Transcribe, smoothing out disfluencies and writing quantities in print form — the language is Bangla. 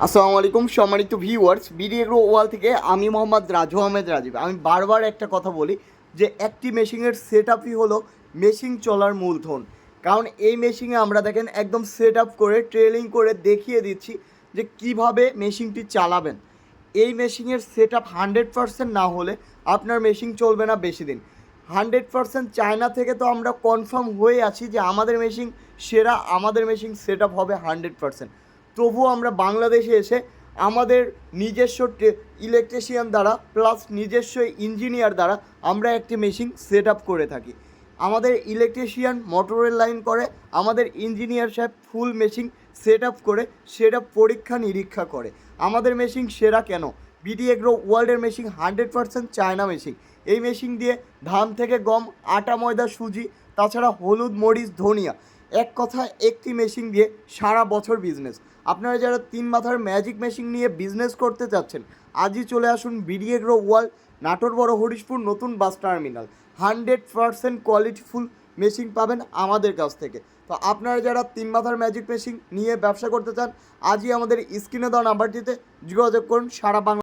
আসসালামু আলাইকুম সম্মানিত ভিউয়ার্স, বিডি এগ্রো ওয়াল থেকে আমি মোহাম্মদ রাজু আহমেদ রাজীব। আমি বারবার একটা কথা বলি যে একটি মেশিনের সেট আপই হলো মেশিন চলার মূলধন। কারণ এই মেশিনে আমরা দেখেন একদম সেট আপ করে ট্রেলিং করে দেখিয়ে দিচ্ছি যে কিভাবে মেশিনটি চালাবেন। এই মেশিনের সেট আপ 100% না হলে আপনার মেশিন চলবে না বেশি দিন। 100% চায়না থেকে তো আমরা কনফার্ম হয়ে আছি যে আমাদের মেশিন সেরা, আমাদের মেশিন সেট আপ হবে 100%। তবুও আমরা বাংলাদেশে এসে আমাদের নিজস্ব ইলেকট্রিশিয়ান দ্বারা প্লাস নিজস্ব ইঞ্জিনিয়ার দ্বারা আমরা একটি মেশিন সেট আপ করে থাকি। আমাদের ইলেকট্রিশিয়ান মোটরের লাইন করে, আমাদের ইঞ্জিনিয়ার সাহেব ফুল মেশিন সেট আপ করে সেটা পরীক্ষা নিরীক্ষা করে। আমাদের মেশিন সেরা কেন? বিডি এগ্রো ওয়ার্ল্ডের মেশিন 100% চায়না মেশিন। এই মেশিন দিয়ে ধান থেকে গম, আটা, ময়দা, সুজি, তাছাড়া হলুদ, মরিচ, ধনিয়া, এক কথায় একটি মেশিন দিয়ে সারা বছর বিজনেস। আপনারা যারা 3 মাথার ম্যাজিক মেশিন নিয়ে বিজনেস করতে চাচ্ছেন, আজই চলে আসুন বিডি এগ্রো ওয়ার্ল্ড, নাটোর বড় হরিশপুর নতুন বাস টার্মিনাল। 100% কোয়ালিটিফুল মেশিন পাবেন আমাদের কাছ থেকে। তো আপনারা যারা 3 মাথার ম্যাজিক মেশিন নিয়ে ব্যবসা করতে চান, আজই আমাদের স্ক্রিনে দেওয়া নাম্বারটিতে যোগাযোগ করুন। সারা বাংলা